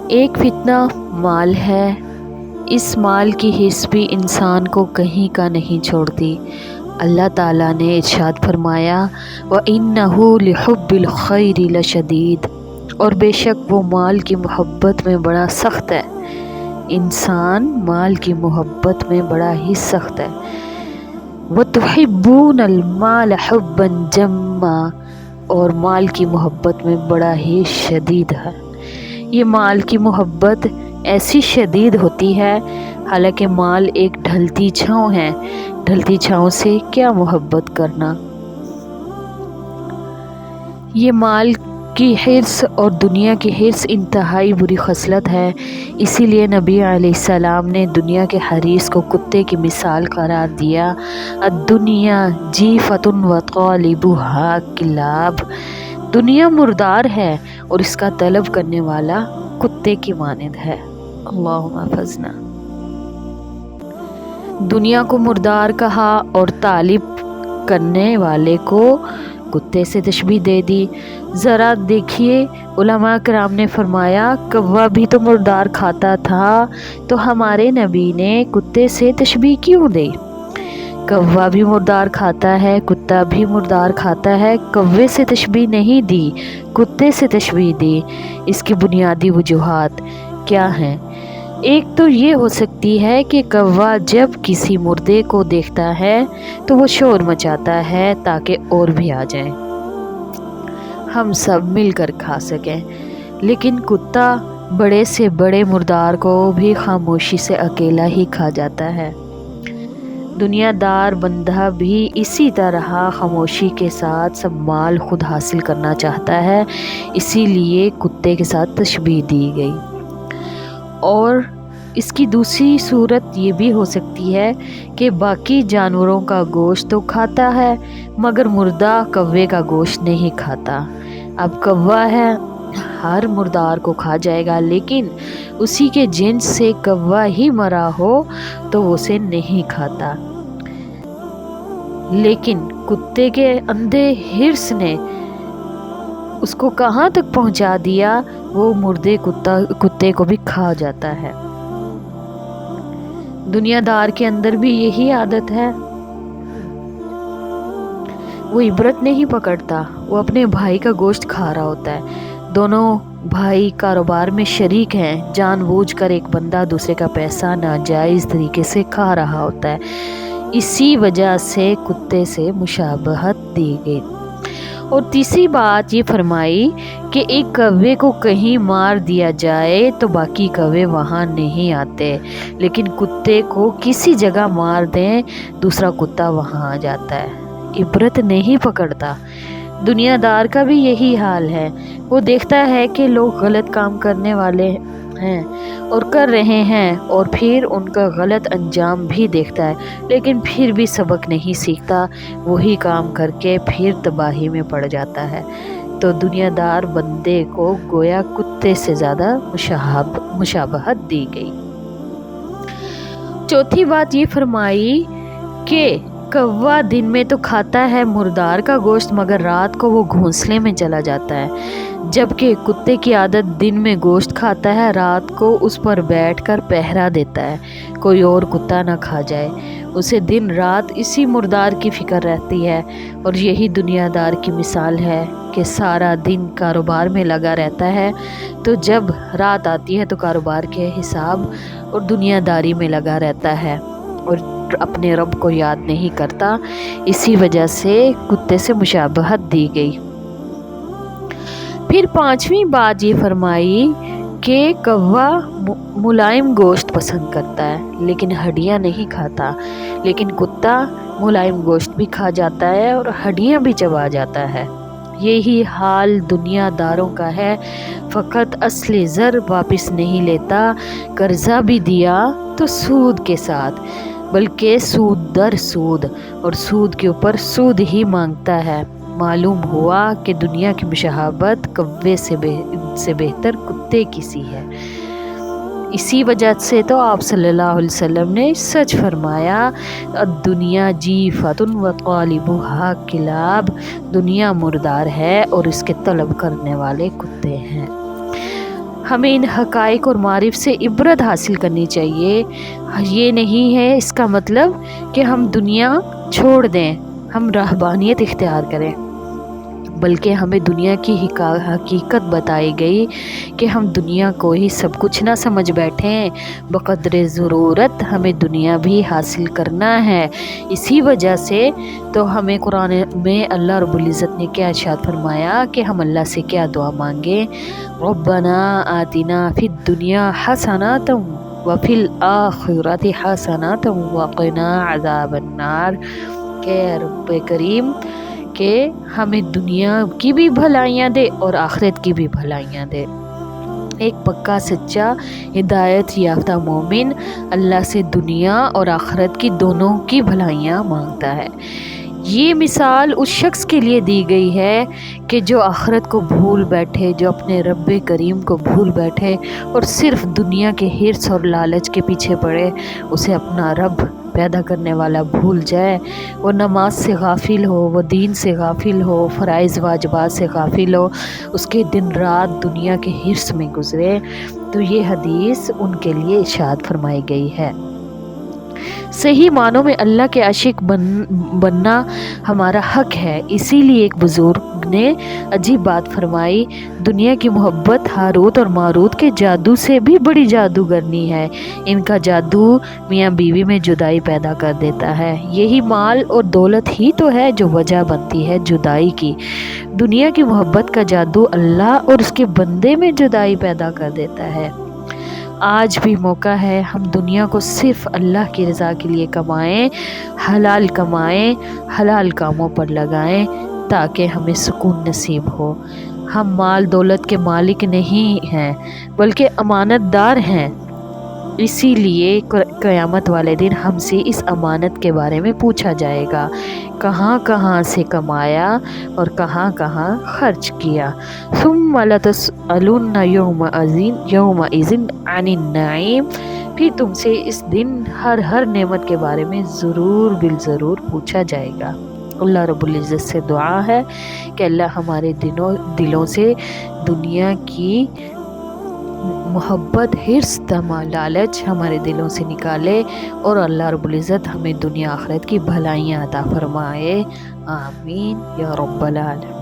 ایک فتنہ مال ہے، اس مال کی حرص بھی انسان کو کہیں کا نہیں چھوڑتی۔ اللہ تعالیٰ نے ارشاد فرمایا وَإِنَّهُ لِحُبِّ الْخَيْرِ لَشَدِيدٌ، اور بے شک وہ مال کی محبت میں بڑا سخت ہے۔ انسان مال کی محبت میں بڑا ہی سخت ہے۔ وَتُحِبُّونَ الْمَالَ حُبًّا جَمًّا، اور مال کی محبت میں بڑا ہی شدید ہے۔ یہ مال کی محبت ایسی شدید ہوتی ہے، حالانکہ مال ایک ڈھلتی چھاؤں ہے، ڈھلتی چھاؤں سے کیا محبت کرنا۔ یہ مال کی حرص اور دنیا کی حرص انتہائی بری خصلت ہے، اسی لیے نبی علیہ السلام نے دنیا کے حریص کو کتے کی مثال قرار دیا۔ الدنیا جیفۃ وطالبها کلاب، دنیا مردار ہے اور اس کا طلب کرنے والا کتے کی مانند ہے۔ اللہم احفظنا۔ دنیا کو مردار کہا اور طالب کرنے والے کو کتے سے تشبیہ دے دی۔ ذرا دیکھیے، علماء کرام نے فرمایا کوا بھی تو مردار کھاتا تھا، تو ہمارے نبی نے کتے سے تشبیہ کیوں دی؟ کوا بھی مردار کھاتا ہے، کتا بھی مردار کھاتا ہے، کوے سے تشبیہ نہیں دی، کتے سے تشبیہ دی۔ اس کی بنیادی وجوہات کیا ہیں؟ ایک تو یہ ہو سکتی ہے کہ کوا جب کسی مردے کو دیکھتا ہے تو وہ شور مچاتا ہے تاکہ اور بھی آ جائیں، ہم سب مل کر کھا سکیں، لیکن کتا بڑے سے بڑے مردار کو بھی خاموشی سے اکیلا ہی کھا جاتا ہے۔ دنیا دار بندہ بھی اسی طرح خاموشی کے ساتھ سب مال خود حاصل کرنا چاہتا ہے، اسی لیے کتے کے ساتھ تشبیہ دی گئی۔ اور اس کی دوسری صورت یہ بھی ہو سکتی ہے کہ باقی جانوروں کا گوشت تو کھاتا ہے مگر مردہ کوے کا گوشت نہیں کھاتا۔ اب کوا ہے، ہر مردار کو کھا جائے گا، لیکن اسی کے جنس سے کوا ہی مرا ہو تو اسے نہیں کھاتا۔ لیکن کتے کے اندھے حرص نے اس کو کہاں تک پہنچا دیا، وہ مردے کتے کو بھی کھا جاتا ہے۔ دنیا دار کے اندر بھی یہی عادت ہے، وہ عبرت نہیں پکڑتا، وہ اپنے بھائی کا گوشت کھا رہا ہوتا ہے۔ دونوں بھائی کاروبار میں شریک ہیں، جان بوجھ کر ایک بندہ دوسرے کا پیسہ ناجائز طریقے سے کھا رہا ہوتا ہے، اسی وجہ سے کتے سے مشابہت دی گئی۔ اور تیسری بات یہ فرمائی کہ ایک کوے کو کہیں مار دیا جائے تو باقی کوے وہاں نہیں آتے، لیکن کتے کو کسی جگہ مار دیں دوسرا کتا وہاں آ جاتا ہے، عبرت نہیں پکڑتا۔ دنیا دار کا بھی یہی حال ہے، وہ دیکھتا ہے کہ لوگ غلط کام کرنے والے ہیں اور کر رہے ہیں، اور پھر ان کا غلط انجام بھی دیکھتا ہے، لیکن پھر بھی سبق نہیں سیکھتا، وہی کام کر کے پھر تباہی میں پڑ جاتا ہے۔ تو دنیا دار بندے کو گویا کتے سے زیادہ مشابہت دی گئی۔ چوتھی بات یہ فرمائی کہ کوا دن میں تو کھاتا ہے مردار کا گوشت مگر رات کو وہ گھونسلے میں چلا جاتا ہے، جبکہ کتے کی عادت دن میں گوشت کھاتا ہے، رات کو اس پر بیٹھ کر پہرا دیتا ہے کوئی اور کتا نہ کھا جائے، اسے دن رات اسی مردار کی فکر رہتی ہے۔ اور یہی دنیا دار کی مثال ہے کہ سارا دن کاروبار میں لگا رہتا ہے، تو جب رات آتی ہے تو کاروبار کے حساب اور دنیا داری میں لگا رہتا ہے اور اپنے رب کو یاد نہیں کرتا، اسی وجہ سے کتے سے مشابہت دی گئی۔ پھر پانچویں بات یہ فرمائی کہ کوا ملائم گوشت پسند کرتا ہے لیکن ہڈیاں نہیں کھاتا، لیکن کتا ملائم گوشت بھی کھا جاتا ہے اور ہڈیاں بھی چبا جاتا ہے۔ یہی حال دنیا داروں کا ہے، فقط اصل زر واپس نہیں لیتا، قرضہ بھی دیا تو سود کے ساتھ، بلکہ سود در سود، اور سود کے اوپر سود ہی مانگتا ہے۔ معلوم ہوا کہ دنیا کی مشابہت کوے سے بہتر کتے کی سی ہے۔ اسی وجہ سے تو آپ صلی اللہ علیہ وسلم نے سچ فرمایا الدنیا جیفۃ وطالبها کلاب، دنیا مردار ہے اور اس کے طلب کرنے والے کتے ہیں۔ ہمیں ان حقائق اور معارف سے عبرت حاصل کرنی چاہیے۔ یہ نہیں ہے اس کا مطلب کہ ہم دنیا چھوڑ دیں، ہم رہبانیت اختیار کریں، بلکہ ہمیں دنیا کی حقیقت بتائی گئی کہ ہم دنیا کو ہی سب کچھ نہ سمجھ بیٹھیں، بقدر ضرورت ہمیں دنیا بھی حاصل کرنا ہے۔ اسی وجہ سے تو ہمیں قرآن میں اللہ رب العزت نے کیا ارشاد فرمایا کہ ہم اللہ سے کیا دعا مانگیں، ربنا آتنا فی الدنیا حسنۃ وفی الآخرۃ حسنۃ وقنا عذاب النار، کہ رب کریم کہ ہمیں دنیا کی بھی بھلائیاں دے اور آخرت کی بھی بھلائیاں دے۔ ایک پکا سچا ہدایت یافتہ مومن اللہ سے دنیا اور آخرت کی دونوں کی بھلائیاں مانگتا ہے۔ یہ مثال اس شخص کے لیے دی گئی ہے کہ جو آخرت کو بھول بیٹھے، جو اپنے رب کریم کو بھول بیٹھے اور صرف دنیا کے حرص اور لالچ کے پیچھے پڑے، اسے اپنا رب پیدا کرنے والا بھول جائے، وہ نماز سے غافل ہو، وہ دین سے غافل ہو، فرائض واجبات سے غافل ہو، اس کے دن رات دنیا کے حرص میں گزرے، تو یہ حدیث ان کے لیے ارشاد فرمائی گئی ہے۔ صحیح معنوں میں اللہ کے عاشق بننا ہمارا حق ہے۔ اسی لیے ایک بزرگ نے عجیب بات فرمائی، دنیا کی محبت ہاروت اور ماروت کے جادو سے بھی بڑی جادوگرنی ہے۔ ان کا جادو میاں بیوی میں جدائی پیدا کر دیتا ہے۔ یہی مال اور دولت ہی تو ہے جو وجہ بنتی ہے جدائی کی۔ دنیا کی محبت کا جادو اللہ اور اس کے بندے میں جدائی پیدا کر دیتا ہے۔ آج بھی موقع ہے ہم دنیا کو صرف اللہ کی رضا کے لیے کمائیں، حلال کمائیں، حلال کاموں پر لگائیں تاکہ ہمیں سکون نصیب ہو۔ ہم مال دولت کے مالک نہیں ہیں بلکہ امانت دار ہیں، اسی لیے قیامت والے دن ہم سے اس امانت کے بارے میں پوچھا جائے گا، کہاں کہاں سے کمایا اور کہاں کہاں خرچ کیا۔ ثم لتسألن یومئذ عن النعیم، پھر تم سے اس دن ہر نعمت کے بارے میں ضرور بالضرور پوچھا جائے گا۔ اللہ رب العزت سے دعا ہے کہ اللہ ہمارے دلوں سے دنیا کی محبت، حرص، طمع، لالچ ہمارے دلوں سے نکالے اور اللہ رب العزت ہمیں دنیا آخرت کی بھلائیاں عطا فرمائے۔ آمین یا رب العالمین۔